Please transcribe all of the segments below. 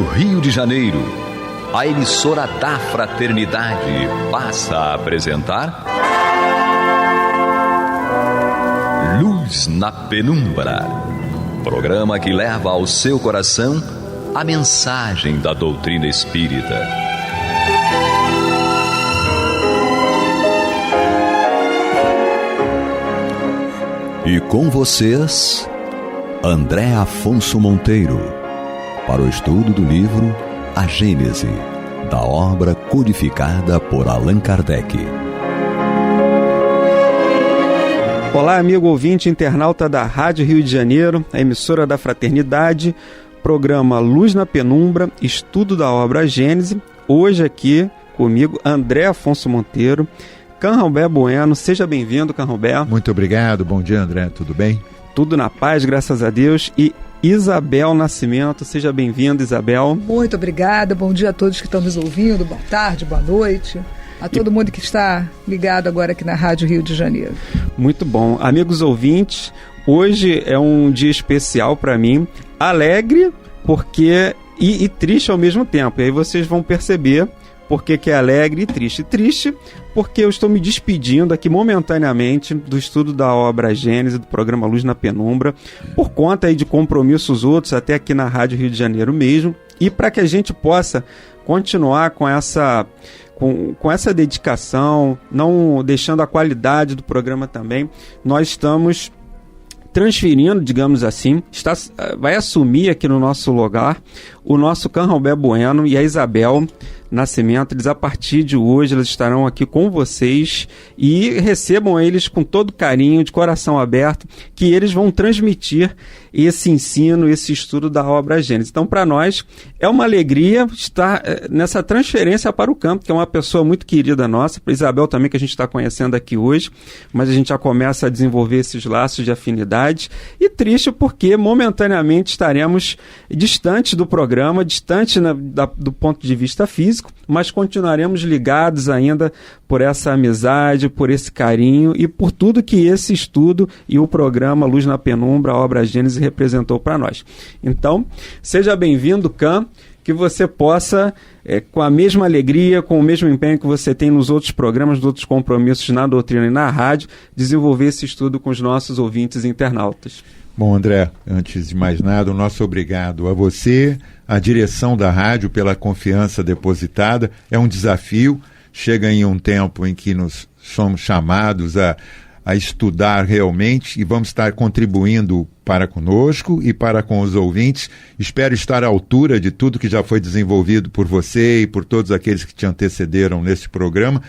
do Rio de Janeiro, a emissora da Fraternidade passa a apresentar Luz na Penumbra, programa que leva ao seu coração a mensagem da doutrina espírita. E com vocês, André Afonso Monteiro, para o estudo do livro A Gênese, da obra codificada por Allan Kardec. Olá, amigo ouvinte internauta da Rádio Rio de Janeiro, a emissora da Fraternidade, programa Luz na Penumbra, estudo da obra A Gênese. Hoje aqui comigo, André Afonso Monteiro, Canrobé Bueno. Seja bem-vindo, Canrobé. Muito obrigado, bom dia, André, tudo bem? Tudo na paz, graças a Deus. E Isabel Nascimento, seja bem-vinda, Isabel. Muito obrigada, bom dia a todos que estão nos ouvindo, boa tarde, boa noite, a todo mundo que está ligado agora aqui na Rádio Rio de Janeiro. Muito bom. Amigos ouvintes, hoje é um dia especial para mim, alegre porque e triste ao mesmo tempo. E aí vocês vão perceber por que é alegre e triste. Triste porque eu estou me despedindo aqui momentaneamente do estudo da obra A Gênese, do programa Luz na Penumbra, por conta aí de compromissos outros, até aqui na Rádio Rio de Janeiro mesmo, e para que a gente possa continuar com essa dedicação, não deixando a qualidade do programa também, nós estamos transferindo, digamos assim, vai assumir aqui no nosso lugar o nosso Canrobé Bueno e a Isabel Nascimento. Eles, a partir de hoje, eles estarão aqui com vocês e recebam eles com todo carinho, de coração aberto, que eles vão transmitir esse ensino, esse estudo da obra A Gênese. Então, para nós, é uma alegria estar nessa transferência para o campo, que é uma pessoa muito querida nossa, para Isabel também, que a gente está conhecendo aqui hoje, mas a gente já começa a desenvolver esses laços de afinidade, e triste porque, momentaneamente, estaremos distantes do programa, distantes do ponto de vista físico, mas continuaremos ligados ainda por essa amizade, por esse carinho e por tudo que esse estudo e o programa Luz na Penumbra, a obra A Gênese, representou para nós. Então, seja bem-vindo, Can, que você possa, com a mesma alegria, com o mesmo empenho que você tem nos outros programas, nos outros compromissos na doutrina e na rádio, desenvolver esse estudo com os nossos ouvintes e internautas. Bom, André, antes de mais nada, o nosso obrigado a você, à direção da rádio, pela confiança depositada. É um desafio, chega em um tempo em que nos somos chamados a estudar realmente e vamos estar contribuindo para conosco e para com os ouvintes. Espero estar à altura de tudo que já foi desenvolvido por você e por todos aqueles que te antecederam nesse programa.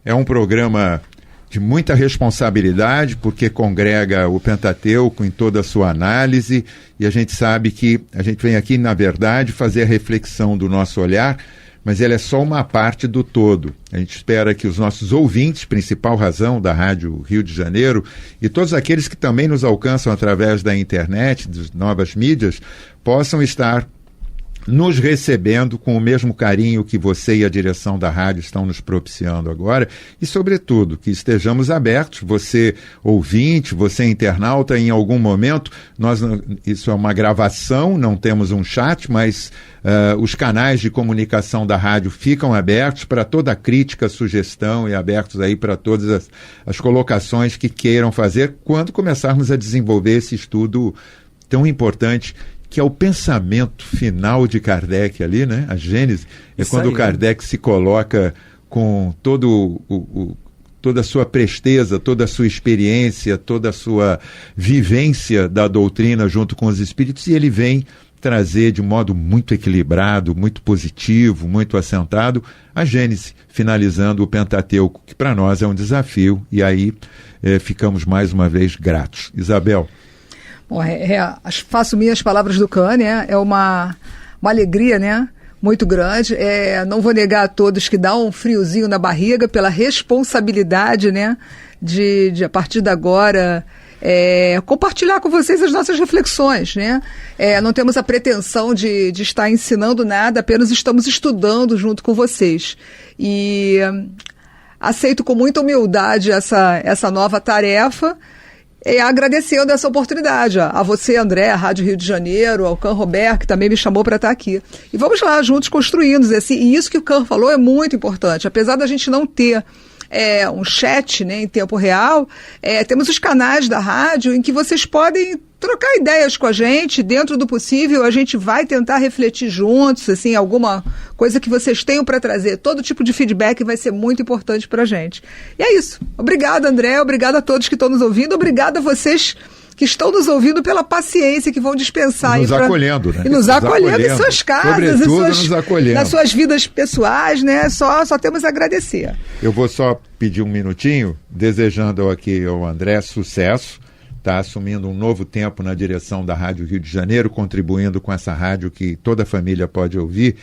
É um programa de muita responsabilidade, porque congrega o Pentateuco em toda a sua análise, e a gente sabe que a gente vem aqui, na verdade, fazer a reflexão do nosso olhar, mas ela é só uma parte do todo. A gente espera que os nossos ouvintes, principal razão da Rádio Rio de Janeiro, e todos aqueles que também nos alcançam através da internet, das novas mídias, possam estar nos recebendo com o mesmo carinho que você e a direção da rádio estão nos propiciando agora, e, sobretudo, que estejamos abertos, você ouvinte, você internauta, em algum momento, isso é uma gravação, não temos um chat, mas os canais de comunicação da rádio ficam abertos para toda crítica, sugestão, e abertos aí para todas as colocações que queiram fazer quando começarmos a desenvolver esse estudo tão importante, que é o pensamento final de Kardec ali, né? A Gênese é isso quando aí, Kardec se coloca com toda a sua presteza, toda a sua experiência, toda a sua vivência da doutrina junto com os espíritos, e ele vem trazer de modo muito equilibrado, muito positivo, muito assentado, a Gênese, finalizando o Pentateuco, que para nós é um desafio, e aí ficamos mais uma vez gratos. Isabel. Bom, faço minhas palavras do Can, né? É uma alegria, né? Muito grande. Não vou negar a todos que dá um friozinho na barriga pela responsabilidade, né? De a partir de agora, compartilhar com vocês as nossas reflexões, né? Não temos a pretensão de estar ensinando nada, apenas estamos estudando junto com vocês. E aceito com muita humildade essa nova tarefa, E agradecendo essa oportunidade a você, André, a Rádio Rio de Janeiro, ao Can Robert, que também me chamou para estar aqui. E vamos lá, juntos construindo. E isso que o Can falou é muito importante. Apesar da gente não ter um chat, né, em tempo real, temos os canais da rádio em que vocês podem trocar ideias com a gente. Dentro do possível, a gente vai tentar refletir juntos, assim, alguma coisa que vocês tenham para trazer. Todo tipo de feedback vai ser muito importante para a gente. E é isso. Obrigada, André. Obrigada a todos que estão nos ouvindo. Obrigada a vocês que estão nos ouvindo pela paciência, que vão dispensar. Nos acolhendo, né? E nos acolhendo em suas casas, sobretudo nos acolhendo. Nas suas vidas pessoais, né? Só temos a agradecer. Eu vou só pedir um minutinho, desejando aqui ao André sucesso. Está assumindo um novo tempo na direção da Rádio Rio de Janeiro, contribuindo com essa rádio que toda a família pode ouvir.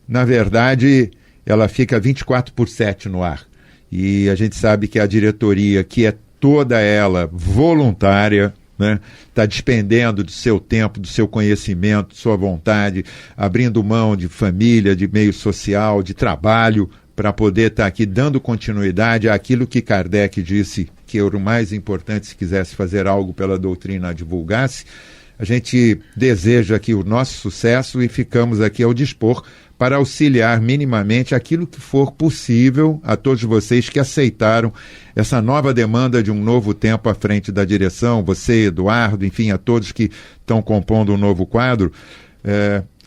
Na verdade, ela fica 24/7 no ar. E a gente sabe que a diretoria, que é toda ela voluntária, né, está despendendo do seu tempo, do seu conhecimento, de sua vontade, abrindo mão de família, de meio social, de trabalho, para poder estar aqui dando continuidade àquilo que Kardec disse que era o mais importante se quisesse fazer algo pela doutrina, divulgasse. A gente deseja aqui o nosso sucesso e ficamos aqui ao dispor para auxiliar minimamente aquilo que for possível a todos vocês que aceitaram essa nova demanda de um novo tempo à frente da direção, você, Eduardo, enfim, a todos que estão compondo um novo quadro,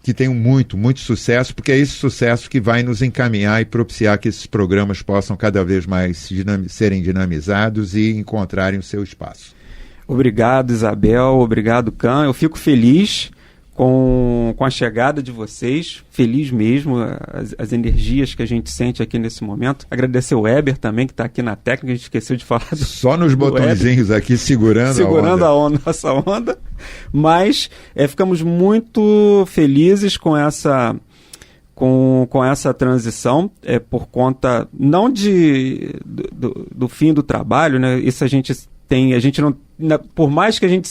que tenham muito, muito sucesso, porque é esse sucesso que vai nos encaminhar e propiciar que esses programas possam cada vez mais serem dinamizados e encontrarem o seu espaço. Obrigado, Isabel. Obrigado, Can. Eu fico feliz com a chegada de vocês, feliz mesmo, as energias que a gente sente aqui nesse momento. Agradecer o Weber também, que está aqui na técnica, a gente esqueceu de falar só nos botõezinhos Weber, aqui segurando nossa onda. Mas ficamos muito felizes com essa transição, por conta não do fim do trabalho, né? Isso a gente não, por mais que a gente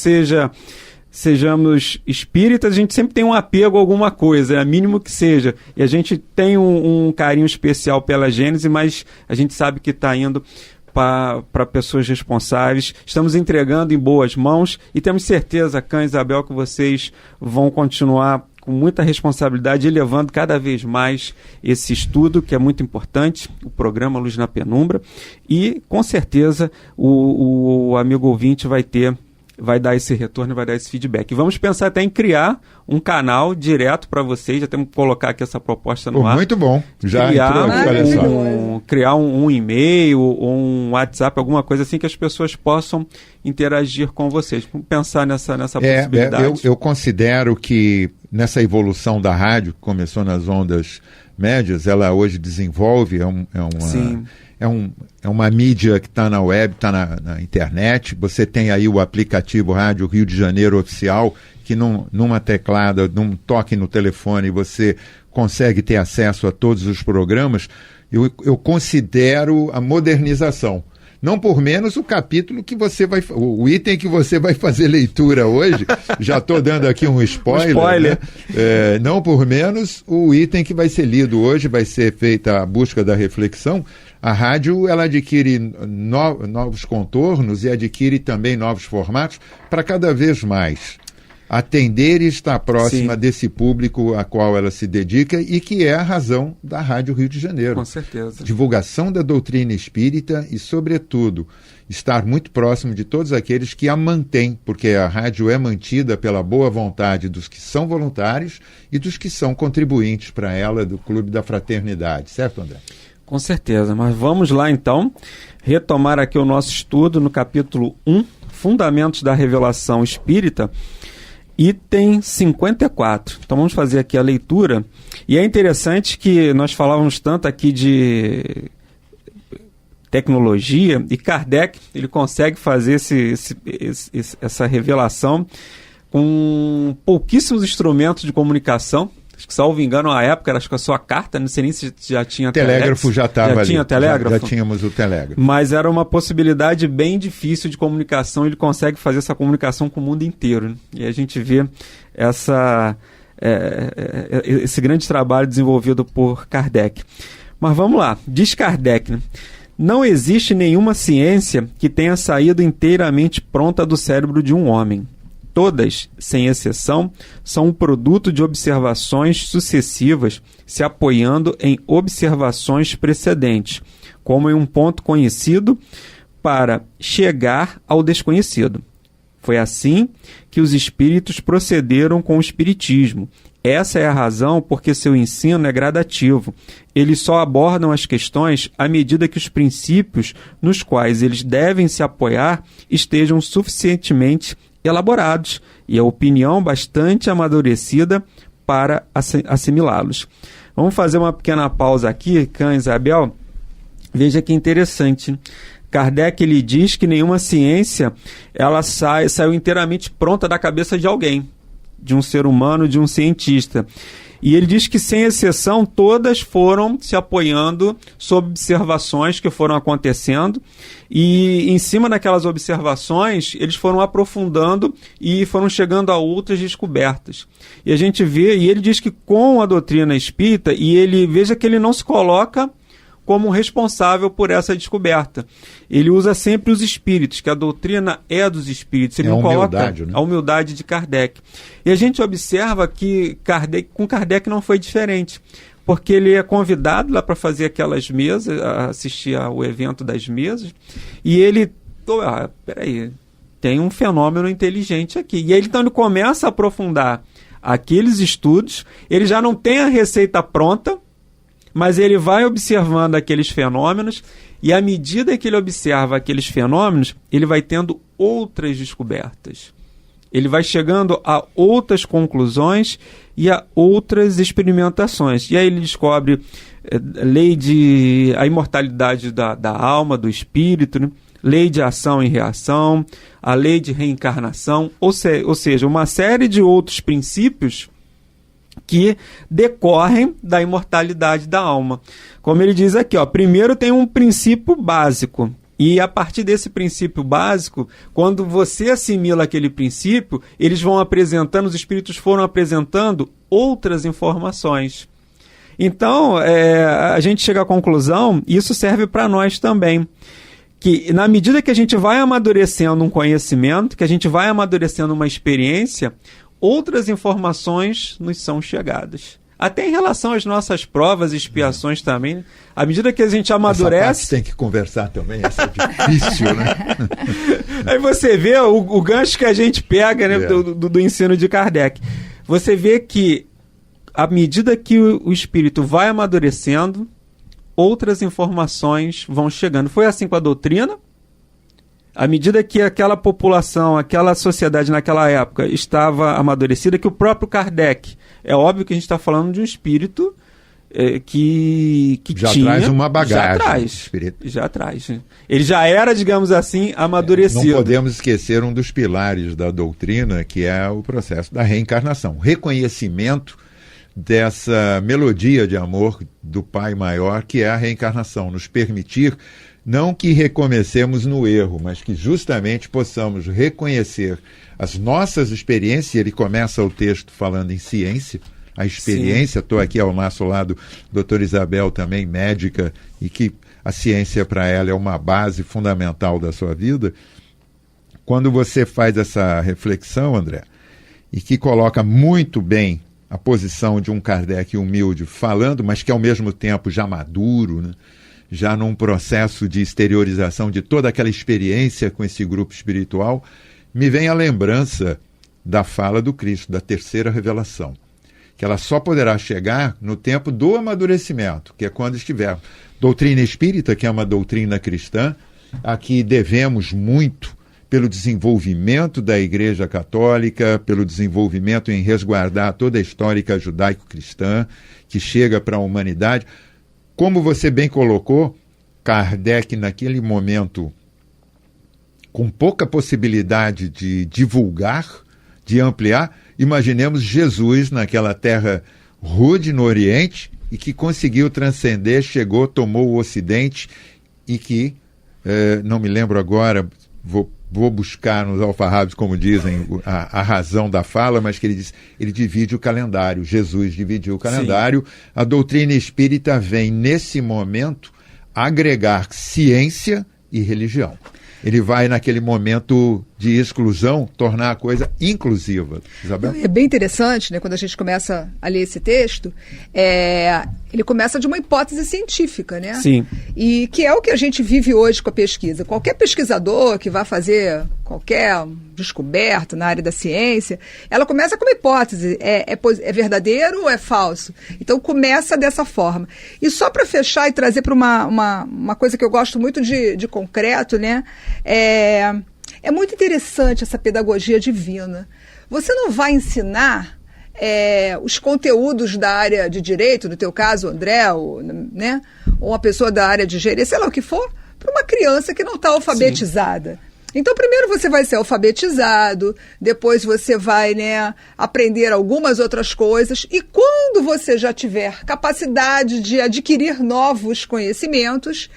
sejamos espíritas, a gente sempre tem um apego a alguma coisa, mínimo que seja. E a gente tem um carinho especial pela Gênese, mas a gente sabe que está indo para pessoas responsáveis. Estamos entregando em boas mãos e temos certeza, Can e Isabel, que vocês vão continuar com muita responsabilidade e levando cada vez mais esse estudo, que é muito importante, o programa Luz na Penumbra, e com certeza o amigo ouvinte vai dar esse retorno, vai dar esse feedback. E vamos pensar até em criar um canal direto para vocês, já temos que colocar aqui essa proposta no ar. Muito bom, já entrou aqui, olha só. Criar um e-mail ou um WhatsApp, alguma coisa assim que as pessoas possam interagir com vocês. Vamos pensar nessa possibilidade. Eu considero que nessa evolução da rádio, que começou nas ondas médias, ela hoje desenvolve, é uma mídia que está na web, está na internet. Você tem aí o aplicativo Rádio Rio de Janeiro Oficial, que numa teclada, num toque no telefone, você consegue ter acesso a todos os programas. Eu considero a modernização. Não por menos o capítulo que você vai... O item que você vai fazer leitura hoje, já estou dando aqui um spoiler. Né? Não por menos o item que vai ser lido hoje, vai ser feita a busca da reflexão. A rádio, ela adquire novos contornos e adquire também novos formatos para cada vez mais atender e estar próxima desse público a qual ela se dedica e que é a razão da Rádio Rio de Janeiro. Com certeza. Divulgação da doutrina espírita e, sobretudo, estar muito próximo de todos aqueles que a mantêm, porque a rádio é mantida pela boa vontade dos que são voluntários e dos que são contribuintes para ela do Clube da Fraternidade. Certo, André? Com certeza, mas vamos lá então retomar aqui o nosso estudo no capítulo 1, Fundamentos da Revelação Espírita, item 54. Então vamos fazer aqui a leitura. E é interessante que nós falávamos tanto aqui de tecnologia, e Kardec ele consegue fazer essa revelação com pouquíssimos instrumentos de comunicação. Acho que, salvo engano, na época, acho que a sua carta, não sei nem se já tinha telégrafo. Já estava ali. Tinha telégrafo? Já tínhamos o telégrafo. Mas era uma possibilidade bem difícil de comunicação, ele consegue fazer essa comunicação com o mundo inteiro. Né? E a gente vê esse grande trabalho desenvolvido por Kardec. Mas vamos lá, diz Kardec, né? Não existe nenhuma ciência que tenha saído inteiramente pronta do cérebro de um homem. Todas, sem exceção, são um produto de observações sucessivas se apoiando em observações precedentes, como em um ponto conhecido para chegar ao desconhecido. Foi assim que os espíritos procederam com o espiritismo. Essa é a razão porque seu ensino é gradativo. Eles só abordam as questões à medida que os princípios nos quais eles devem se apoiar estejam suficientemente elaborados e a opinião bastante amadurecida para assimilá-los. Vamos fazer uma pequena pausa aqui, Can, Isabel. Veja que interessante. Kardec ele diz que nenhuma ciência ela saiu inteiramente pronta da cabeça de alguém, de um ser humano, de um cientista. E ele diz que, sem exceção, todas foram se apoiando sobre observações que foram acontecendo e, em cima daquelas observações, eles foram aprofundando e foram chegando a outras descobertas. E a gente vê, e ele diz que com a doutrina espírita, e ele veja que ele não se coloca como responsável por essa descoberta. Ele usa sempre os espíritos, que a doutrina é dos espíritos. Ele não coloca a humildade de Kardec. E a gente observa que com Kardec não foi diferente, porque ele é convidado lá para fazer aquelas mesas, assistir ao evento das mesas, e ele, peraí, tem um fenômeno inteligente aqui. E aí, então, ele começa a aprofundar aqueles estudos, ele já não tem a receita pronta, mas ele vai observando aqueles fenômenos e, à medida que ele observa aqueles fenômenos, ele vai tendo outras descobertas. Ele vai chegando a outras conclusões e a outras experimentações. E aí ele descobre a imortalidade da alma, do espírito, né? Lei de ação e reação, a lei de reencarnação, ou seja, uma série de outros princípios que decorrem da imortalidade da alma. Como ele diz aqui, primeiro tem um princípio básico, e a partir desse princípio básico, quando você assimila aquele princípio, os espíritos foram apresentando outras informações. Então, a gente chega à conclusão, e isso serve para nós também, que na medida que a gente vai amadurecendo um conhecimento, que a gente vai amadurecendo uma experiência, outras informações nos são chegadas. Até em relação às nossas provas e expiações também. À medida que a gente amadurece... Essa parte tem que conversar também, essa é difícil, né? Aí você vê o gancho que a gente pega, né, do ensino de Kardec. Você vê que, à medida que o espírito vai amadurecendo, outras informações vão chegando. Foi assim com a doutrina. À medida que aquela população, aquela sociedade naquela época estava amadurecida, que o próprio Kardec, é óbvio que a gente está falando de um espírito que já tinha... traz uma bagagem. Já traz. Ele já era, digamos assim, amadurecido. Não podemos esquecer um dos pilares da doutrina, que é o processo da reencarnação. Reconhecimento dessa melodia de amor do Pai Maior, que é a reencarnação. Nos permitir... Não que recomecemos no erro, mas que justamente possamos reconhecer as nossas experiências. Ele começa o texto falando em ciência, a experiência. Estou aqui ao nosso lado, doutora Isabel, também médica, e que a ciência para ela é uma base fundamental da sua vida. Quando você faz essa reflexão, André, e que coloca muito bem a posição de um Kardec humilde falando, mas que ao mesmo tempo já maduro, né? Já num processo de exteriorização de toda aquela experiência com esse grupo espiritual, me vem a lembrança da fala do Cristo, da terceira revelação, que ela só poderá chegar no tempo do amadurecimento, que é quando estiver. Doutrina espírita, que é uma doutrina cristã, a que devemos muito pelo desenvolvimento da Igreja Católica, pelo desenvolvimento em resguardar toda a história judaico-cristã que chega para a humanidade. Como você bem colocou, Kardec, naquele momento, com pouca possibilidade de divulgar, de ampliar, imaginemos Jesus naquela terra rude no Oriente e que conseguiu transcender, chegou, tomou o Ocidente e que, não me lembro agora, vou buscar nos alfarrábios, como dizem, a razão da fala, mas que ele divide o calendário. Jesus dividiu o calendário. Sim. A doutrina espírita vem, nesse momento, agregar ciência e religião. Ele vai, naquele momento de exclusão, tornar a coisa inclusiva. Isabel? É bem interessante, né, quando a gente começa a ler esse texto, ele começa de uma hipótese científica, né? Sim. E que é o que a gente vive hoje com a pesquisa. Qualquer pesquisador que vai fazer qualquer descoberta na área da ciência, ela começa com uma hipótese. É verdadeiro ou é falso? Então começa dessa forma. E só para fechar e trazer para uma coisa que eu gosto muito de concreto, né? É muito interessante essa pedagogia divina. Você não vai ensinar os conteúdos da área de direito, no teu caso, André, ou uma pessoa da área de engenharia, sei lá o que for, para uma criança que não está alfabetizada. Sim. Então, primeiro você vai ser alfabetizado, depois você vai, aprender algumas outras coisas, e quando você já tiver capacidade de adquirir novos conhecimentos,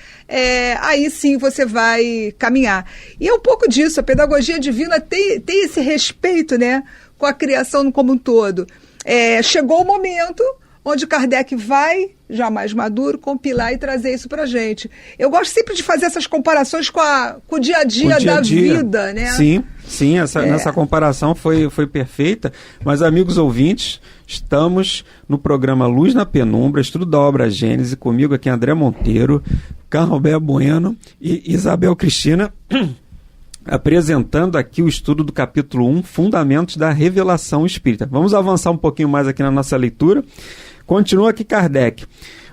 aí sim você vai caminhar. E é um pouco disso, a pedagogia divina tem esse respeito, com a criação como um todo. Chegou o momento onde Kardec vai, já mais maduro, compilar e trazer isso para a gente. Eu gosto sempre de fazer essas comparações com o dia a dia da vida, né? Sim, essa comparação foi perfeita, mas, amigos ouvintes, estamos no programa Luz na Penumbra, estudo da obra Gênese, comigo aqui André Monteiro, Carlomé Bueno e Isabel Cristina, apresentando aqui o estudo do capítulo 1, Fundamentos da Revelação Espírita. Vamos avançar um pouquinho mais aqui na nossa leitura. Continua aqui Kardec.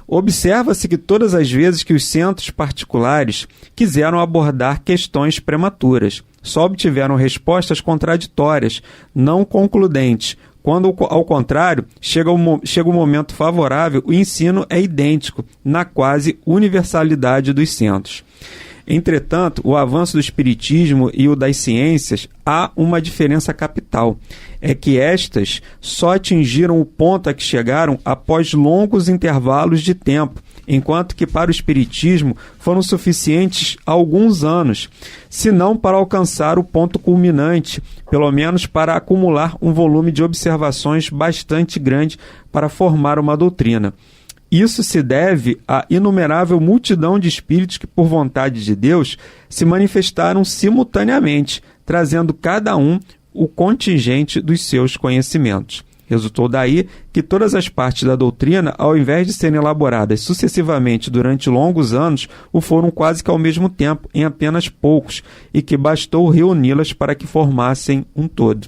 Observa-se que todas as vezes que os centros particulares quiseram abordar questões prematuras, só obtiveram respostas contraditórias, não concludentes. Quando, ao contrário, chega o momento favorável, o ensino é idêntico, na quase universalidade dos centros. Entretanto, o avanço do espiritismo e o das ciências há uma diferença capital. É que estas só atingiram o ponto a que chegaram após longos intervalos de tempo, enquanto que para o espiritismo foram suficientes alguns anos, se não para alcançar o ponto culminante, pelo menos para acumular um volume de observações bastante grande para formar uma doutrina. Isso se deve à inumerável multidão de espíritos que, por vontade de Deus, se manifestaram simultaneamente, trazendo cada um o contingente dos seus conhecimentos. Resultou daí que todas as partes da doutrina, ao invés de serem elaboradas sucessivamente durante longos anos, o foram quase que ao mesmo tempo, em apenas poucos, e que bastou reuni-las para que formassem um todo.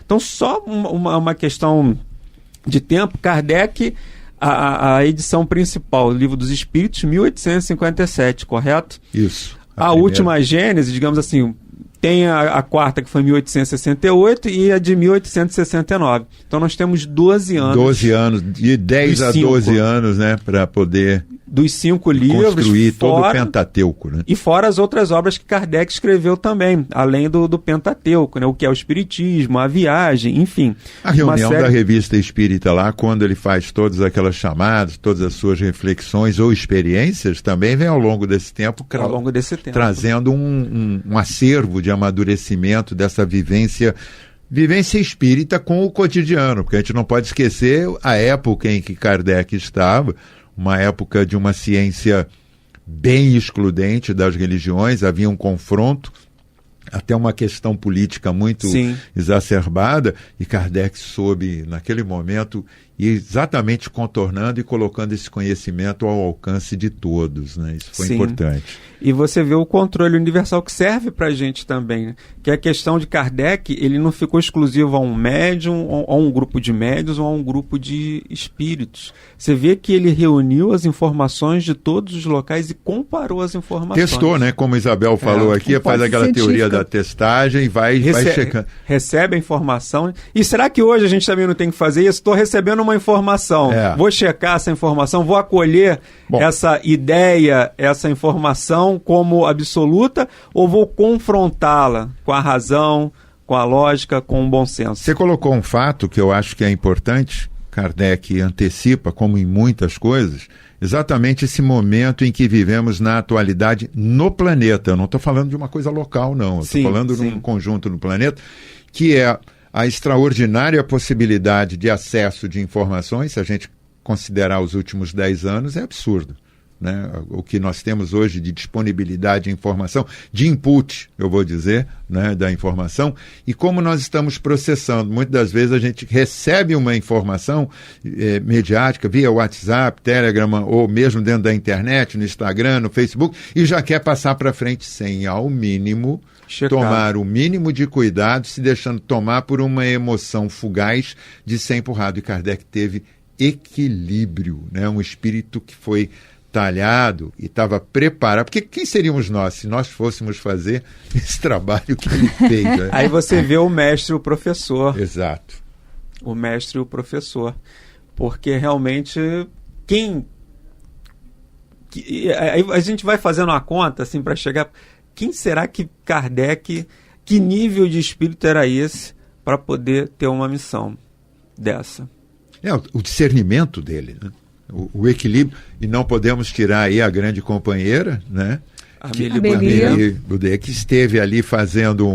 Então, só uma questão de tempo, Kardec... A edição principal, o Livro dos Espíritos, 1857, correto? Isso. A última Gênese, digamos assim, tem a quarta, que foi 1868, e a de 1869. Então nós temos 12 anos. 12 anos, de 10 a 12 anos, para poder... Dos 5 livros. Construir todo o Pentateuco, né? E fora as outras obras que Kardec escreveu também, além do Pentateuco, o que é o Espiritismo, a Viagem, enfim. A reunião da Revista Espírita lá, quando ele faz todas aquelas chamadas, todas as suas reflexões ou experiências, também vem ao longo desse tempo, trazendo um acervo de amadurecimento dessa vivência espírita com o cotidiano, porque a gente não pode esquecer a época em que Kardec estava, uma época de uma ciência bem excludente das religiões, havia um confronto, até uma questão política muito exacerbada, e Kardec soube, naquele momento, ir exatamente contornando e colocando esse conhecimento ao alcance de todos, né? Isso foi importante. E você vê o controle universal que serve para a gente também, né? Que a questão de Kardec, ele não ficou exclusivo a um médium, a um grupo de médiuns ou a um grupo de espíritos. Você vê que ele reuniu as informações de todos os locais e comparou as informações. Testou, né? Como a Isabel falou aqui, faz aquela teoria da testagem e vai checando. Recebe a informação. E será que hoje a gente também não tem que fazer isso? Estou recebendo uma informação, vou checar essa informação, vou acolher essa ideia, essa informação como absoluta, ou vou confrontá-la com a razão, com a lógica, com o bom senso? Você colocou um fato que eu acho que é importante, Kardec antecipa, como em muitas coisas, exatamente esse momento em que vivemos na atualidade no planeta. Eu não estou falando de uma coisa local, não. Eu estou falando de um conjunto no planeta, que é a extraordinária possibilidade de acesso de informações. Se a gente considerar os últimos 10 anos, é absurdo. né, o que nós temos hoje de disponibilidade de informação, de input, eu vou dizer, né, da informação, e como nós estamos processando. Muitas das vezes a gente recebe uma informação mediática via WhatsApp, Telegram, ou mesmo dentro da internet, no Instagram, no Facebook, e já quer passar para frente sem, ao mínimo, tomar o mínimo de cuidado, se deixando tomar por uma emoção fugaz de ser empurrado. E Kardec teve equilíbrio, né, um espírito que foi talhado e estava preparado, porque quem seríamos nós se nós fôssemos fazer esse trabalho que ele fez? Né? Aí você vê o mestre e o professor. Exato. O mestre e o professor. Porque realmente, aí a gente vai fazendo uma conta, assim, para chegar... Quem será que Kardec, que nível de espírito era esse para poder ter uma missão dessa? O discernimento dele, né? O equilíbrio, e não podemos tirar aí a grande companheira, né? Amélie Boudet, que esteve ali fazendo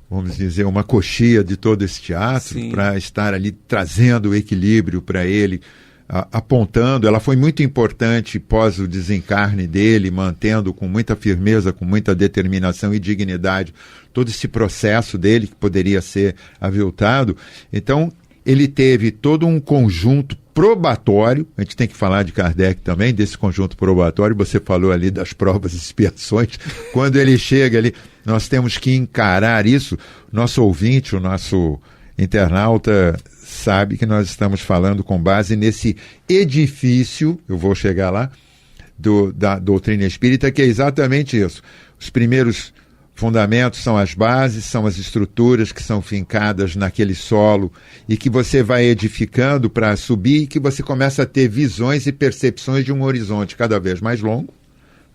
vamos dizer, uma coxia de todo esse teatro, para estar ali trazendo o equilíbrio para ele, apontando. Ela foi muito importante pós o desencarne dele, mantendo com muita firmeza, com muita determinação e dignidade todo esse processo dele que poderia ser aviltado. Então, ele teve todo um conjunto probatório. A gente tem que falar de Kardec também, desse conjunto probatório. Você falou ali das provas e expiações. Quando ele chega ali, nós temos que encarar isso. Nosso ouvinte, o nosso internauta, sabe que nós estamos falando com base nesse edifício, eu vou chegar lá, da doutrina espírita, que é exatamente isso. Os primeiros fundamentos são as bases, são as estruturas que são fincadas naquele solo e que você vai edificando para subir, e que você começa a ter visões e percepções de um horizonte cada vez mais longo,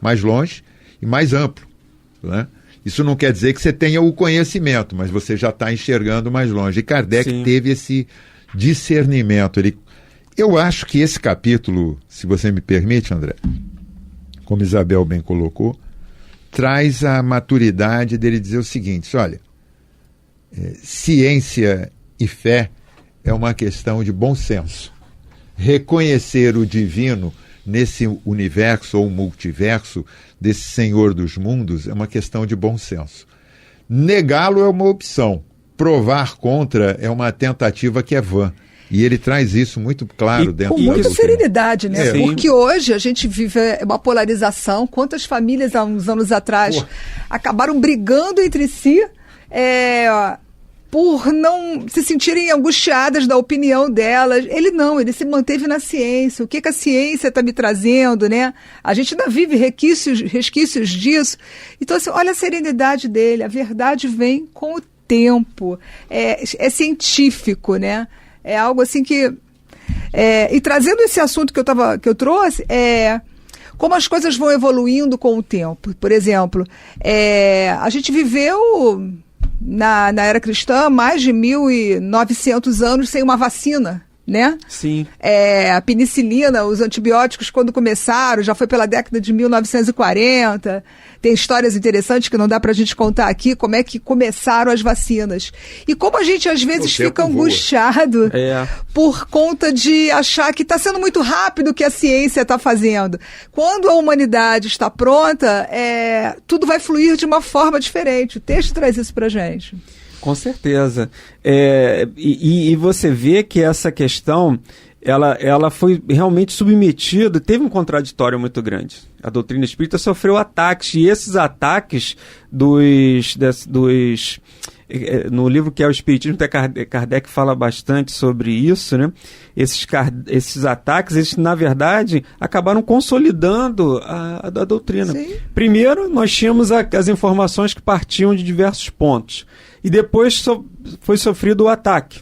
mais longe e mais amplo, né? Isso não quer dizer que você tenha o conhecimento, mas você já está enxergando mais longe. E Kardec teve esse discernimento. Eu acho que esse capítulo, se você me permite, André, como Isabel bem colocou, traz a maturidade dele dizer o seguinte: olha, ciência e fé é uma questão de bom senso. Reconhecer o divino nesse universo ou multiverso desse Senhor dos mundos é uma questão de bom senso. Negá-lo é uma opção. Provar contra é uma tentativa que é vã. E ele traz isso muito claro dentro da doutrina. Com muita serenidade, né? Porque hoje a gente vive uma polarização. Quantas famílias há uns anos atrás acabaram brigando entre si por não se sentirem angustiadas da opinião delas. Ele se manteve na ciência. O que a ciência está me trazendo, né? A gente ainda vive resquícios disso. Então, assim, olha a serenidade dele. A verdade vem com o tempo. É científico, né? É algo assim que... e trazendo esse assunto que eu trouxe, como as coisas vão evoluindo com o tempo. Por exemplo, a gente viveu... Na era cristã, mais de 1.900 anos sem uma vacina, né? Sim. A penicilina, os antibióticos, quando começaram, já foi pela década de 1940. Tem histórias interessantes que não dá pra gente contar aqui, como é que começaram as vacinas. E como a gente, às vezes, fica angustiado por conta de achar que está sendo muito rápido o que a ciência está fazendo. Quando a humanidade está pronta, tudo vai fluir de uma forma diferente. O texto traz isso pra gente. Com certeza. E você vê que essa questão, ela foi realmente submetida, teve um contraditório muito grande. A doutrina espírita sofreu ataques, e esses ataques no livro que é o Espiritismo, até Kardec fala bastante sobre isso, né? Esses ataques, eles, na verdade, acabaram consolidando a doutrina. Sim. Primeiro, nós tínhamos as informações que partiam de diversos pontos. E depois foi sofrido o ataque.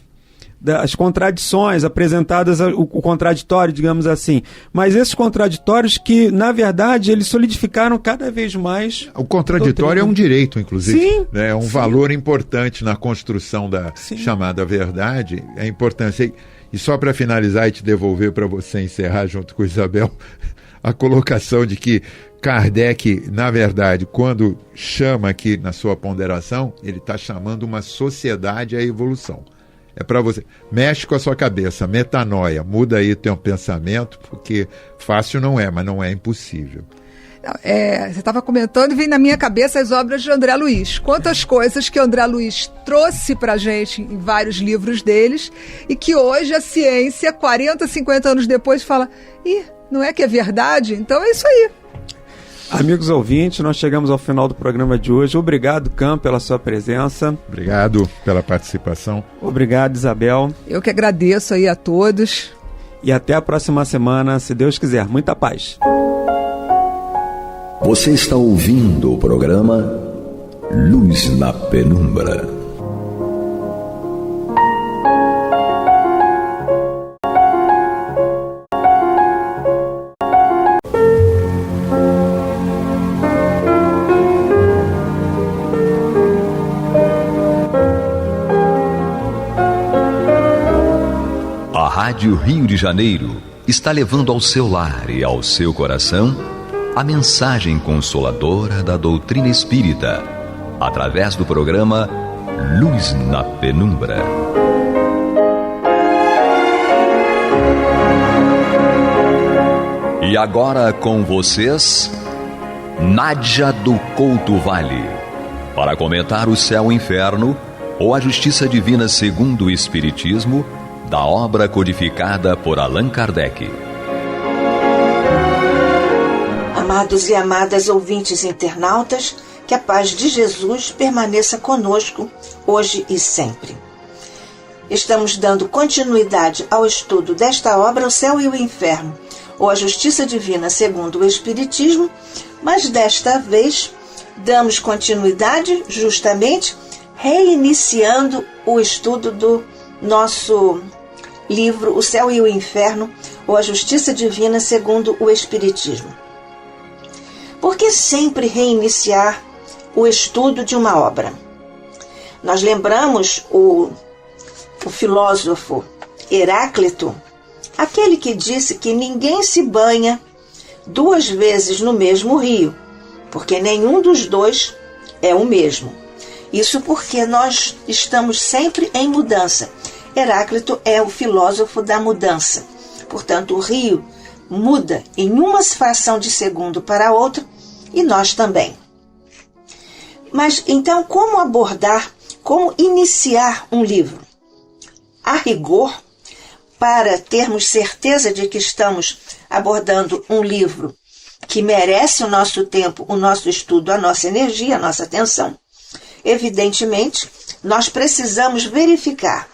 As contradições apresentadas, o contraditório, digamos assim. Mas esses contraditórios que, na verdade, eles solidificaram cada vez mais... O contraditório é um direito, inclusive. Sim. É um valor importante na construção da chamada verdade. É importante. E só para finalizar e te devolver para você encerrar junto com Isabel, a colocação de que Kardec, na verdade, quando chama aqui na sua ponderação, ele está chamando uma sociedade à evolução. É para você. Mexe com a sua cabeça, metanoia. Muda aí teu pensamento, porque fácil não é, mas não é impossível. Você estava comentando e vem na minha cabeça as obras de André Luiz. Quantas coisas que André Luiz trouxe para a gente em vários livros deles e que hoje a ciência, 40, 50 anos depois, fala: não é que é verdade? Então é isso aí. Amigos ouvintes, nós chegamos ao final do programa de hoje. Obrigado, Cam, pela sua presença. Obrigado pela participação. Obrigado, Isabel. Eu que agradeço aí a todos. E até a próxima semana, se Deus quiser. Muita paz. Você está ouvindo o programa Luz na Penumbra. A Rádio Rio de Janeiro está levando ao seu lar e ao seu coração a mensagem consoladora da doutrina espírita, através do programa Luz na Penumbra. E agora com vocês, Nádia do Couto Vale, para comentar o céu e o inferno, ou a justiça divina segundo o Espiritismo, da obra codificada por Allan Kardec. Amados e amadas ouvintes internautas, que a paz de Jesus permaneça conosco hoje e sempre. Estamos dando continuidade ao estudo desta obra, O Céu e o Inferno, ou a Justiça Divina segundo o Espiritismo, mas desta vez damos continuidade justamente reiniciando o estudo do nosso livro O Céu e o Inferno, ou a Justiça Divina segundo o Espiritismo. Por que sempre reiniciar o estudo de uma obra? Nós lembramos o filósofo Heráclito, aquele que disse que ninguém se banha 2 vezes no mesmo rio, porque nenhum dos dois é o mesmo. Isso porque nós estamos sempre em mudança. Heráclito é o filósofo da mudança. Portanto, o rio muda em uma fração de segundo para outra, e nós também. Mas então, como abordar, como iniciar um livro? A rigor, para termos certeza de que estamos abordando um livro que merece o nosso tempo, o nosso estudo, a nossa energia, a nossa atenção, evidentemente, nós precisamos verificar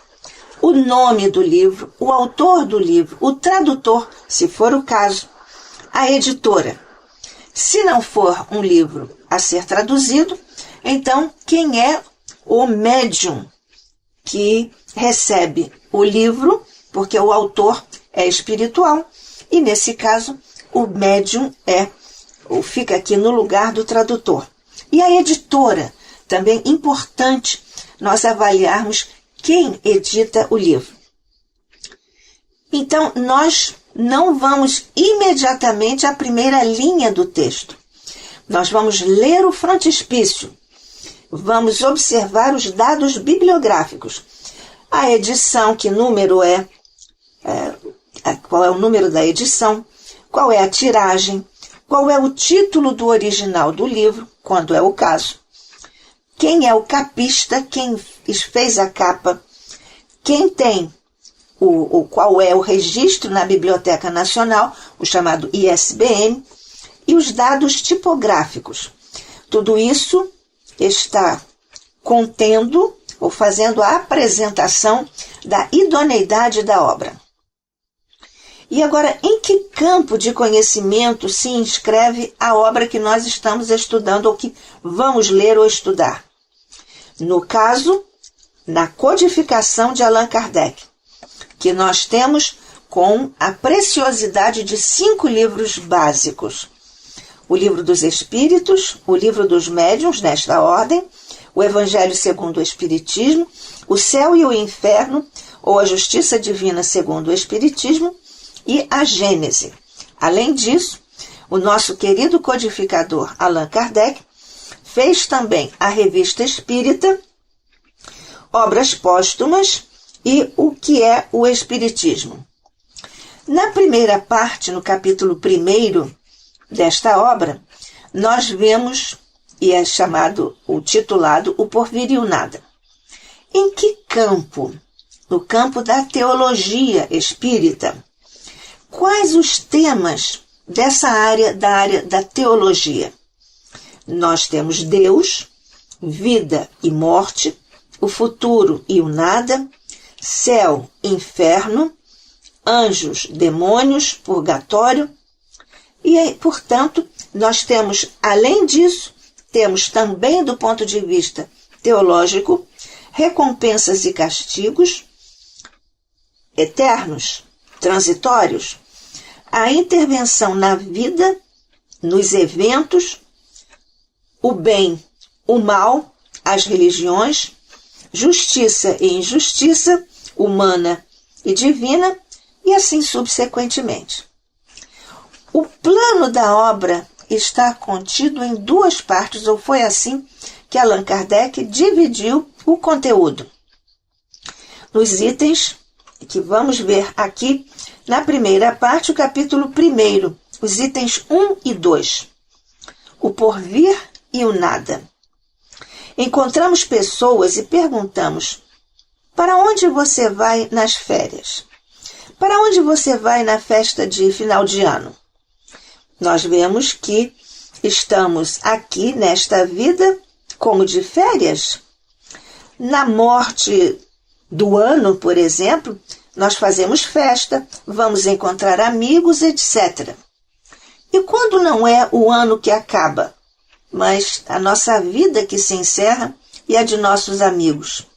o nome do livro, o autor do livro, o tradutor, se for o caso, a editora. Se não for um livro a ser traduzido, então quem é o médium que recebe o livro, porque o autor é espiritual, e nesse caso o médium fica aqui no lugar do tradutor. E a editora, também importante nós avaliarmos quem edita o livro. Então, nós não vamos imediatamente à primeira linha do texto. Nós vamos ler o frontispício, vamos observar os dados bibliográficos, a edição, que número qual é o número da edição, qual é a tiragem, qual é o título do original do livro, quando é o caso, quem é o capista, quem fez a capa, quem tem qual é o registro na Biblioteca Nacional, o chamado ISBN, e os dados tipográficos. Tudo isso está contendo ou fazendo a apresentação da idoneidade da obra. E agora, em que campo de conhecimento se inscreve a obra que nós estamos estudando ou que vamos ler ou estudar? No caso, na codificação de Allan Kardec, que nós temos com a preciosidade de 5 livros básicos. O Livro dos Espíritos, o Livro dos Médiuns, nesta ordem, o Evangelho segundo o Espiritismo, o Céu e o Inferno, ou a Justiça Divina segundo o Espiritismo, e a Gênese. Além disso, o nosso querido codificador Allan Kardec fez também a Revista Espírita, obras póstumas e o que é o Espiritismo. Na primeira parte, no capítulo 1 desta obra, nós vemos, e é chamado, o titulado, O Porvir e o Nada. Em que campo? No campo da teologia espírita. Quais os temas dessa área da teologia? Nós temos Deus, vida e morte, o futuro e o nada, céu, inferno, anjos, demônios, purgatório. E, portanto, nós temos, além disso, temos também, do ponto de vista teológico, recompensas e castigos eternos, transitórios, a intervenção na vida, nos eventos, o bem, o mal, as religiões, justiça e injustiça, humana e divina, e assim subsequentemente. O plano da obra está contido em 2 partes, ou foi assim que Allan Kardec dividiu o conteúdo. Nos itens que vamos ver aqui, na primeira parte, o capítulo 1, os itens 1 e 2. O porvir e o nada. Encontramos pessoas e perguntamos: para onde você vai nas férias? Para onde você vai na festa de final de ano? Nós vemos que estamos aqui nesta vida como de férias. Na morte do ano, por exemplo, nós fazemos festa, vamos encontrar amigos, etc. E quando não é o ano que acaba, mas a nossa vida que se encerra e a de nossos amigos?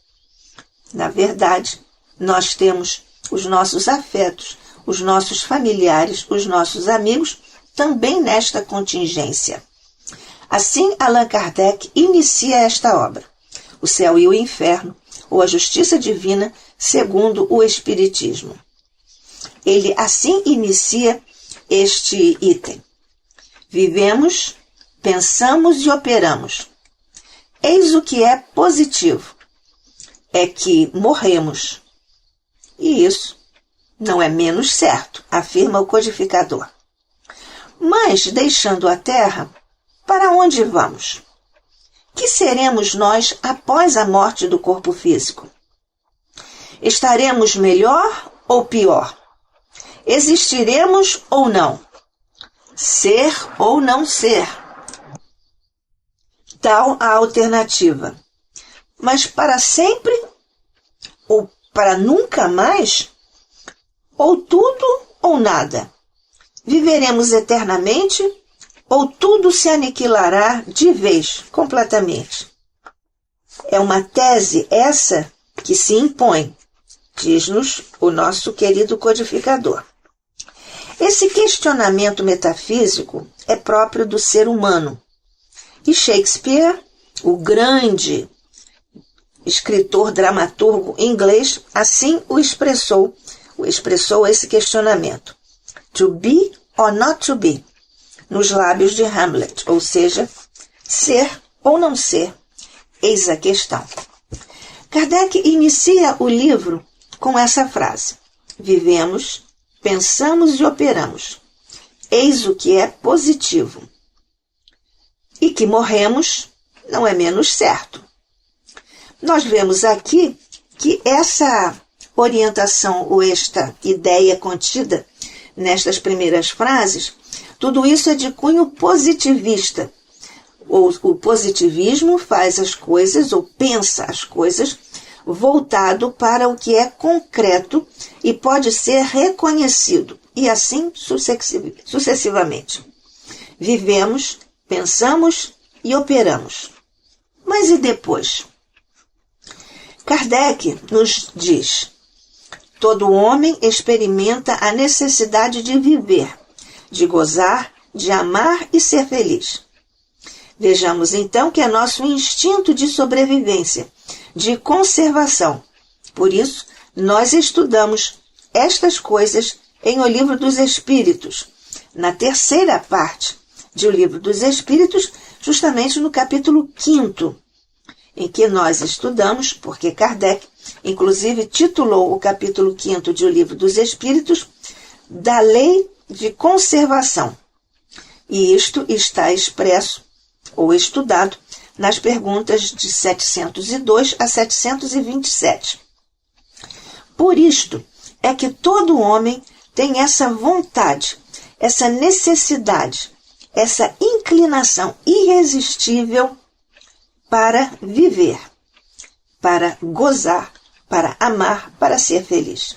Na verdade, nós temos os nossos afetos, os nossos familiares, os nossos amigos, também nesta contingência. Assim, Allan Kardec inicia esta obra, O Céu e o Inferno, ou a Justiça Divina, segundo o Espiritismo. Ele assim inicia este item. Vivemos, pensamos e operamos. Eis o que é positivo. É que morremos. E isso não é menos certo, afirma o codificador. Mas, deixando a Terra, para onde vamos? Que seremos nós após a morte do corpo físico? Estaremos melhor ou pior? Existiremos ou não? Ser ou não ser? Tal a alternativa. Mas para sempre? Ou para nunca mais? Ou tudo ou nada? Viveremos eternamente? Ou tudo se aniquilará de vez, completamente? É uma tese essa que se impõe, diz-nos o nosso querido codificador. Esse questionamento metafísico é próprio do ser humano. E Shakespeare, o grande escritor dramaturgo inglês, assim expressou esse questionamento. To be or not to be, nos lábios de Hamlet, ou seja, ser ou não ser, eis a questão. Kardec inicia o livro com essa frase: vivemos, pensamos e operamos. Eis o que é positivo. E que morremos não é menos certo. Nós vemos aqui que essa orientação ou esta ideia contida nestas primeiras frases, tudo isso é de cunho positivista. O positivismo faz as coisas ou pensa as coisas voltado para o que é concreto e pode ser reconhecido, e assim sucessivamente. Vivemos, pensamos e operamos. Mas e depois? Kardec nos diz: todo homem experimenta a necessidade de viver, de gozar, de amar e ser feliz. Vejamos então que é nosso instinto de sobrevivência, de conservação. Por isso, nós estudamos estas coisas em O Livro dos Espíritos, na terceira parte de O Livro dos Espíritos, justamente no capítulo 5º. em que nós estudamos, porque Kardec, inclusive, titulou o capítulo 5º de O Livro dos Espíritos, da Lei de Conservação. E isto está expresso ou estudado nas perguntas de 702 a 727. Por isto é que todo homem tem essa vontade, essa necessidade, essa inclinação irresistível para viver, para gozar, para amar, para ser feliz.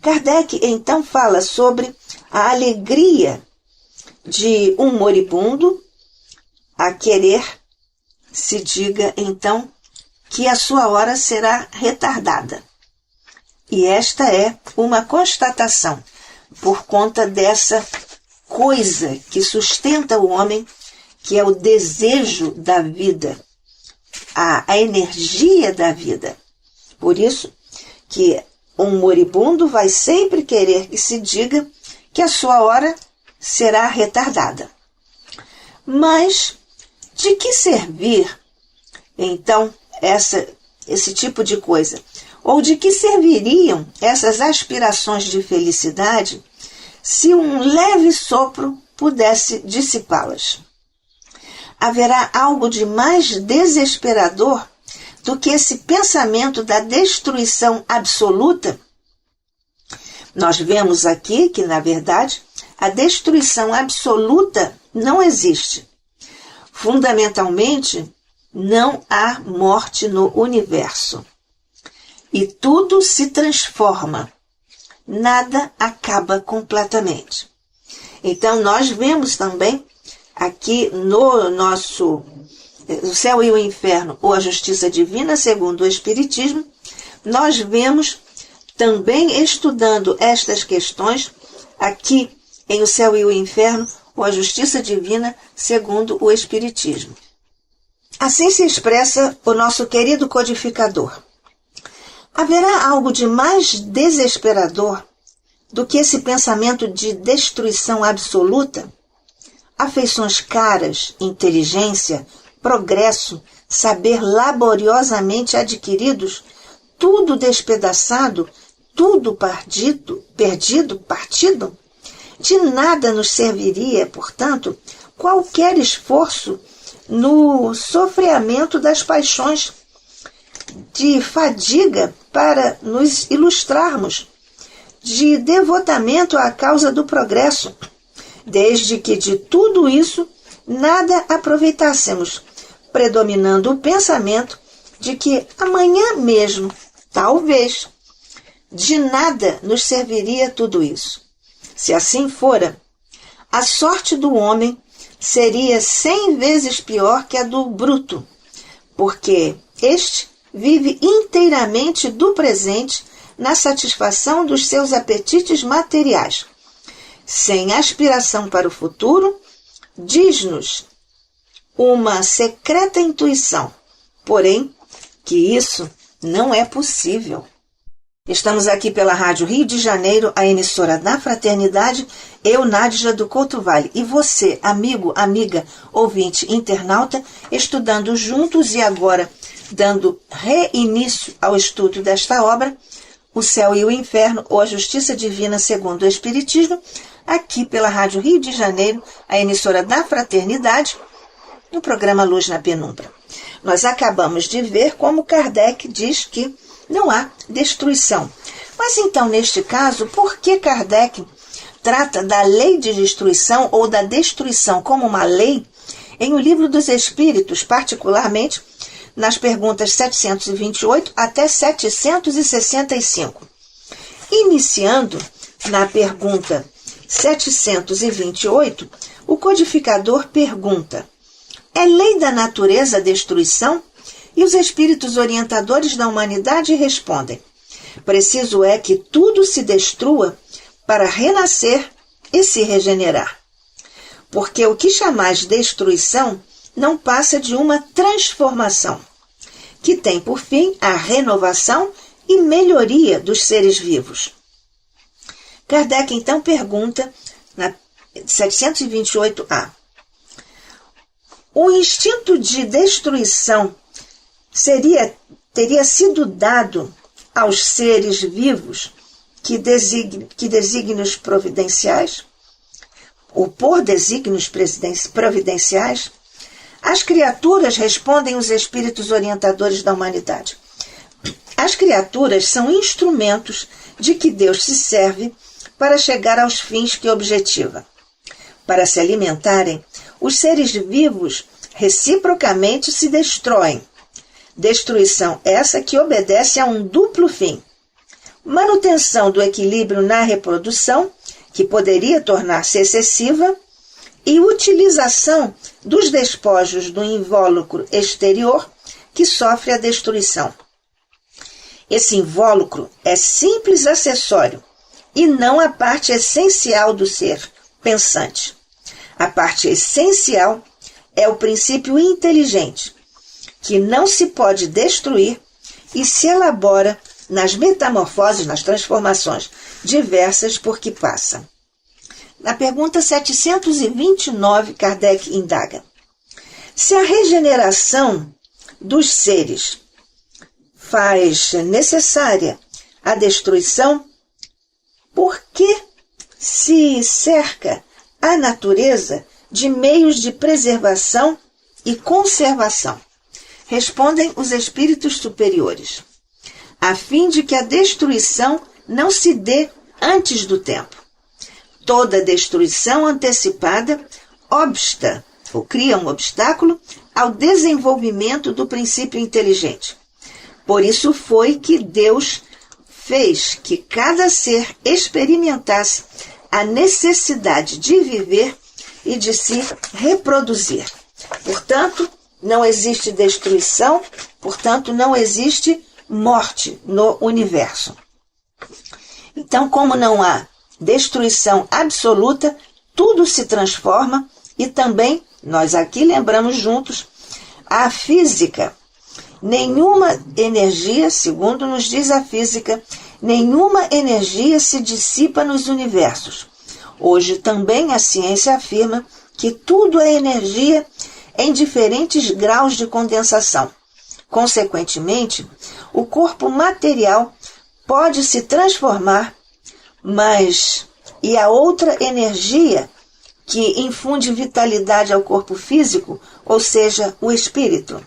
Kardec então fala sobre a alegria de um moribundo a querer, se diga então, que a sua hora será retardada. E esta é uma constatação por conta dessa coisa que sustenta o homem, que é o desejo da vida, a energia da vida. Por isso que um moribundo vai sempre querer que se diga que a sua hora será retardada. Mas de que servir, então, esse tipo de coisa? Ou de que serviriam essas aspirações de felicidade se um leve sopro pudesse dissipá-las? Haverá algo de mais desesperador do que esse pensamento da destruição absoluta? Nós vemos aqui que, na verdade, a destruição absoluta não existe. Fundamentalmente, não há morte no universo. E tudo se transforma. Nada acaba completamente. Então, nós vemos também aqui no nosso O Céu e o Inferno, ou a Justiça Divina, segundo o Espiritismo, nós vemos também estudando estas questões aqui em O Céu e o Inferno, ou a Justiça Divina, segundo o Espiritismo. Assim se expressa o nosso querido codificador. Haverá algo de mais desesperador do que esse pensamento de destruição absoluta? Afeições caras, inteligência, progresso, saber laboriosamente adquiridos, tudo despedaçado, tudo partido? De nada nos serviria, portanto, qualquer esforço no sofreamento das paixões, de fadiga para nos ilustrarmos, de devotamento à causa do progresso, desde que de tudo isso nada aproveitássemos, predominando o pensamento de que amanhã mesmo, talvez, de nada nos serviria tudo isso. Se assim fora, a sorte do homem seria 100 vezes pior que a do bruto, porque este vive inteiramente do presente na satisfação dos seus apetites materiais, sem aspiração para o futuro. Diz-nos uma secreta intuição, porém, que isso não é possível. Estamos aqui pela Rádio Rio de Janeiro, a emissora da Fraternidade, eu, Nádja do Couto Vale, e você, amigo, amiga, ouvinte, internauta, estudando juntos e agora dando reinício ao estudo desta obra, O Céu e o Inferno, ou a Justiça Divina segundo o Espiritismo, aqui pela Rádio Rio de Janeiro, a emissora da Fraternidade, no programa Luz na Penumbra. Nós acabamos de ver como Kardec diz que não há destruição. Mas então, neste caso, por que Kardec trata da lei de destruição ou da destruição como uma lei em O Livro dos Espíritos, particularmente nas perguntas 728 até 765? Iniciando na pergunta 728, o codificador pergunta: é lei da natureza a destruição? E os espíritos orientadores da humanidade respondem: preciso é que tudo se destrua para renascer e se regenerar. Porque o que chamais destruição não passa de uma transformação, que tem por fim a renovação e melhoria dos seres vivos. Kardec então pergunta, na 728A, o instinto de destruição teria sido dado aos seres vivos que desígnios providenciais, ou por desígnios providenciais? As criaturas, respondem os espíritos orientadores da humanidade. As criaturas são instrumentos de que Deus se serve para chegar aos fins que objetiva. Para se alimentarem, os seres vivos reciprocamente se destroem. Destruição essa que obedece a um duplo fim: manutenção do equilíbrio na reprodução, que poderia tornar-se excessiva, e utilização dos despojos do invólucro exterior, que sofre a destruição. Esse invólucro é simples acessório e não a parte essencial do ser pensante. A parte essencial é o princípio inteligente, que não se pode destruir e se elabora nas metamorfoses, nas transformações diversas por que passa. Na pergunta 729, Kardec indaga: se a regeneração dos seres faz necessária a destruição, por que se cerca a natureza de meios de preservação e conservação? Respondem os espíritos superiores: a fim de que a destruição não se dê antes do tempo. Toda destruição antecipada obsta ou cria um obstáculo ao desenvolvimento do princípio inteligente. Por isso foi que Deus fez que cada ser experimentasse a necessidade de viver e de se reproduzir. Portanto, não existe destruição, portanto, não existe morte no universo. Então, como não há destruição absoluta, tudo se transforma e também, nós aqui lembramos juntos, a física. Nenhuma energia, segundo nos diz a física, nenhuma energia se dissipa nos universos. Hoje também a ciência afirma que tudo é energia em diferentes graus de condensação. Consequentemente, o corpo material pode se transformar, mas e a outra energia que infunde vitalidade ao corpo físico, ou seja, o espírito?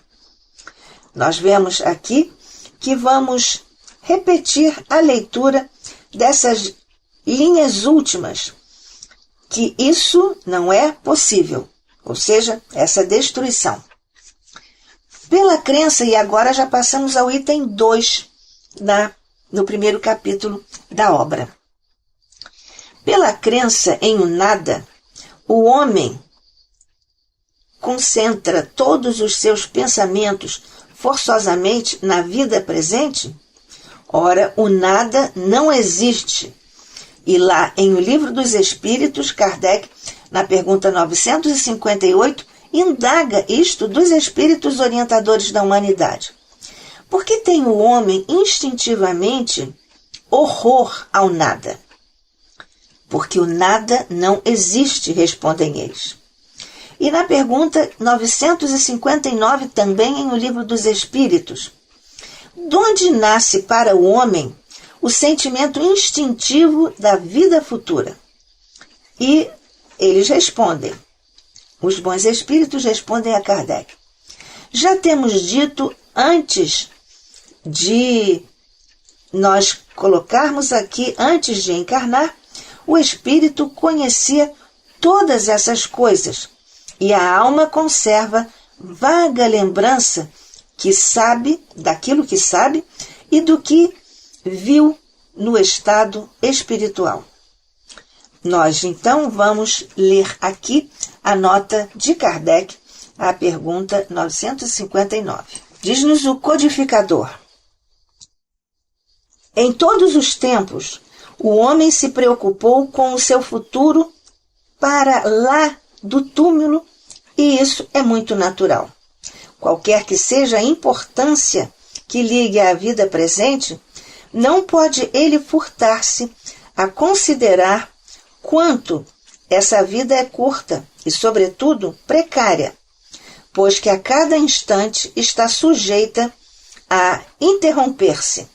Nós vemos aqui que vamos repetir a leitura dessas linhas últimas, que isso não é possível, ou seja, essa destruição. Pela crença, e agora já passamos ao item 2 no primeiro capítulo da obra. Pela crença em um nada, o homem concentra todos os seus pensamentos forçosamente na vida presente? Ora, o nada não existe. E lá em O Livro dos Espíritos, Kardec, na pergunta 958, indaga isto dos espíritos orientadores da humanidade. Por que tem o homem instintivamente horror ao nada? Porque o nada não existe, respondem eles. E na pergunta 959, também em O Livro dos Espíritos, de onde nasce para o homem o sentimento instintivo da vida futura? E eles respondem, os bons espíritos respondem a Kardec: já temos dito antes de nós colocarmos aqui, antes de encarnar, o espírito conhecia todas essas coisas e a alma conserva vaga lembrança que sabe daquilo que sabe e do que viu no estado espiritual. Nós, então, vamos ler aqui a nota de Kardec, a pergunta 959. Diz-nos o codificador: em todos os tempos, o homem se preocupou com o seu futuro para lá do túmulo, e isso é muito natural. Qualquer que seja a importância que ligue à vida presente, não pode ele furtar-se a considerar quanto essa vida é curta e, sobretudo, precária. pois que a cada instante está sujeita a interromper-se,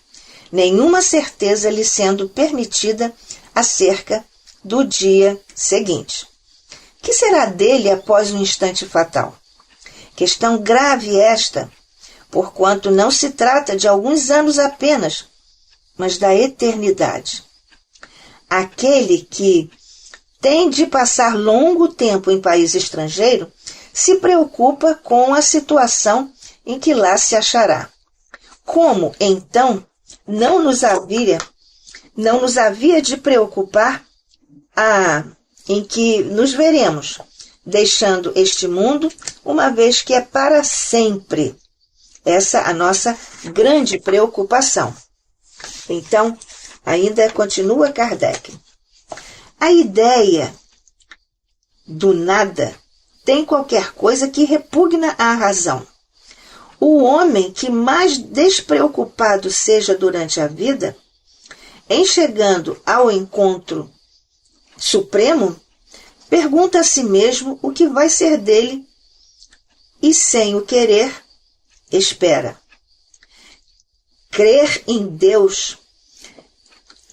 nenhuma certeza lhe sendo permitida acerca do dia seguinte. Que será dele após o instante fatal? Questão grave esta, porquanto não se trata de alguns anos apenas, mas da eternidade. Aquele que tem de passar longo tempo em país estrangeiro se preocupa com a situação em que lá se achará. Como, então, não nos havia de preocupar em que nos veremos, deixando este mundo, uma vez que é para sempre. Essa é a nossa grande preocupação. Então, ainda continua Kardec. A ideia do nada tem qualquer coisa que repugna à razão. O homem que mais despreocupado seja durante a vida, em chegando ao encontro supremo, pergunta a si mesmo o que vai ser dele e, sem o querer, espera. Crer em Deus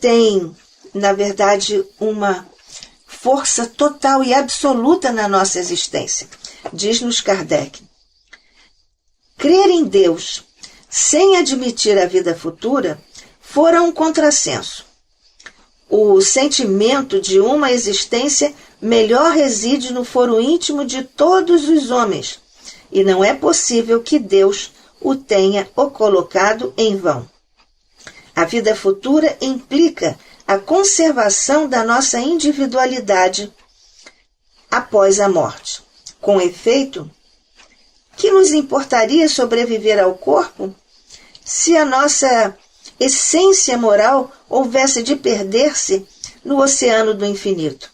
tem, na verdade, uma força total e absoluta na nossa existência, diz-nos Kardec. Crer em Deus, sem admitir a vida futura, fora um contrassenso. O sentimento de uma existência melhor reside no foro íntimo de todos os homens, e não é possível que Deus o tenha colocado em vão. A vida futura implica a conservação da nossa individualidade após a morte. Com efeito, que nos importaria sobreviver ao corpo se a nossa essência moral houvesse de perder-se no oceano do infinito?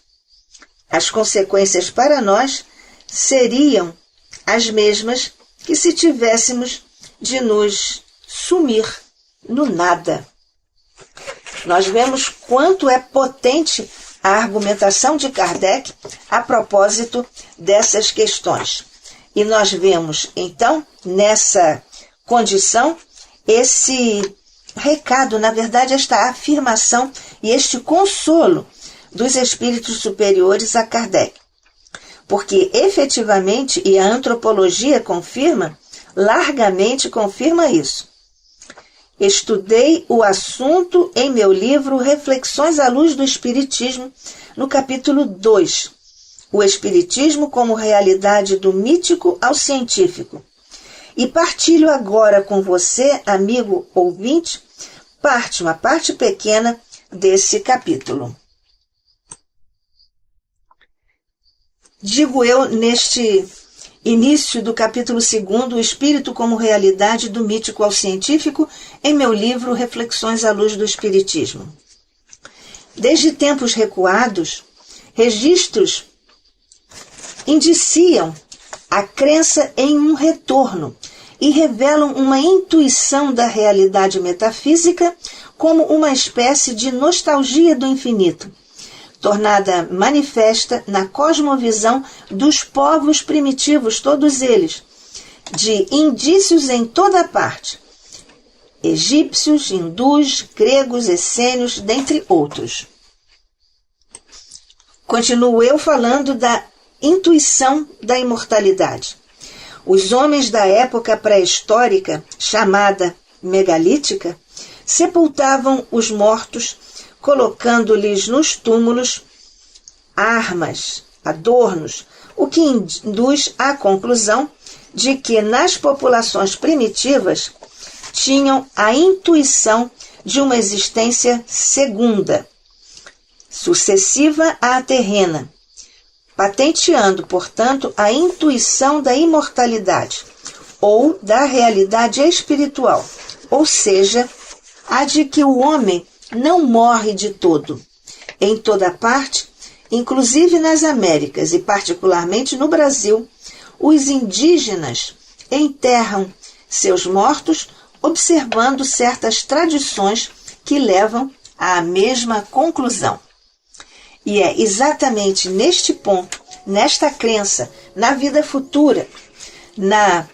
As consequências para nós seriam as mesmas que se tivéssemos de nos sumir no nada. Nós vemos quanto é potente a argumentação de Kardec a propósito dessas questões. E nós vemos, então, nessa condição, esse recado, na verdade, esta afirmação e este consolo dos espíritos superiores a Kardec. Porque, efetivamente, e a antropologia confirma, largamente confirma isso. Estudei o assunto em meu livro Reflexões à Luz do Espiritismo, no capítulo 2, o Espiritismo como realidade do mítico ao científico. E partilho agora com você, amigo ouvinte, uma parte pequena desse capítulo. Digo eu neste início do capítulo 2, o Espírito como realidade do mítico ao científico, em meu livro Reflexões à Luz do Espiritismo. Desde tempos recuados, registros indiciam a crença em um retorno e revelam uma intuição da realidade metafísica como uma espécie de nostalgia do infinito, tornada manifesta na cosmovisão dos povos primitivos, todos eles, de indícios em toda parte, egípcios, hindus, gregos, essênios, dentre outros. Continuo eu falando da intuição da imortalidade. Os homens da época pré-histórica, chamada megalítica, sepultavam os mortos, colocando-lhes nos túmulos armas, adornos, o que induz à conclusão de que nas populações primitivas tinham a intuição de uma existência segunda, sucessiva à terrena, patenteando, portanto, a intuição da imortalidade ou da realidade espiritual, ou seja, a de que o homem não morre de todo. Em toda parte, inclusive nas Américas e particularmente no Brasil, os indígenas enterram seus mortos observando certas tradições que levam à mesma conclusão. E é exatamente neste ponto, nesta crença, na vida futura, na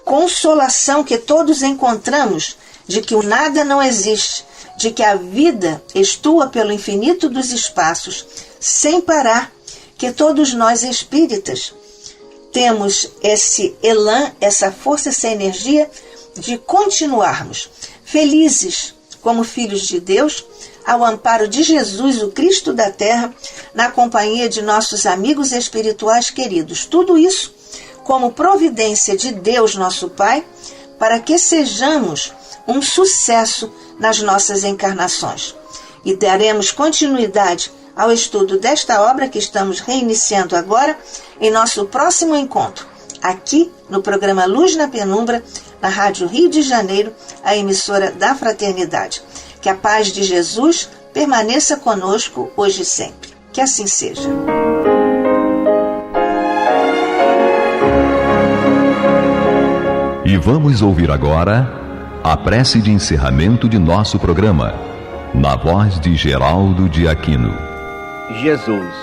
consolação que todos encontramos de que o nada não existe, de que a vida estua pelo infinito dos espaços, sem parar, que todos nós espíritas temos esse elan, essa força, essa energia de continuarmos felizes como filhos de Deus, ao amparo de Jesus, o Cristo da Terra, na companhia de nossos amigos espirituais queridos. Tudo isso como providência de Deus, nosso Pai, para que sejamos um sucesso nas nossas encarnações. E daremos continuidade ao estudo desta obra que estamos reiniciando agora em nosso próximo encontro, aqui no programa Luz na Penumbra, na Rádio Rio de Janeiro, a emissora da Fraternidade. Que a paz de Jesus permaneça conosco hoje e sempre. Que assim seja. E vamos ouvir agora a prece de encerramento de nosso programa, na voz de Geraldo de Aquino. Jesus,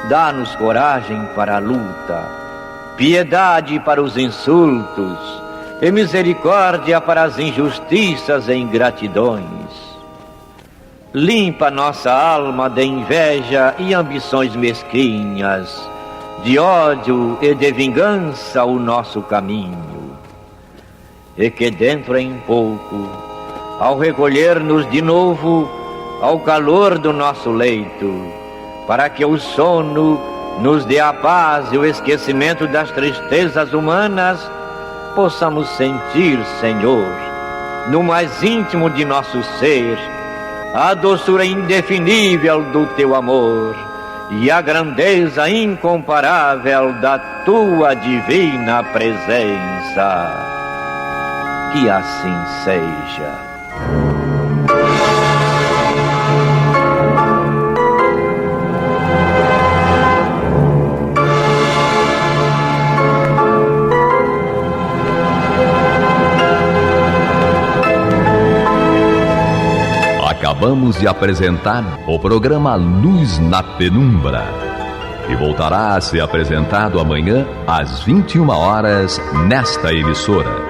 dá-nos coragem para a luta, piedade para os insultos e misericórdia para as injustiças e ingratidões. Limpa nossa alma de inveja e ambições mesquinhas, de ódio e de vingança o nosso caminho. E que dentro em pouco, ao recolher-nos de novo ao calor do nosso leito, para que o sono nos dê a paz e o esquecimento das tristezas humanas, possamos sentir, Senhor, no mais íntimo de nosso ser, a doçura indefinível do Teu amor e a grandeza incomparável da Tua divina presença. Que assim seja. Acabamos de apresentar o programa Luz na Penumbra, que voltará a ser apresentado amanhã às 21 horas nesta emissora.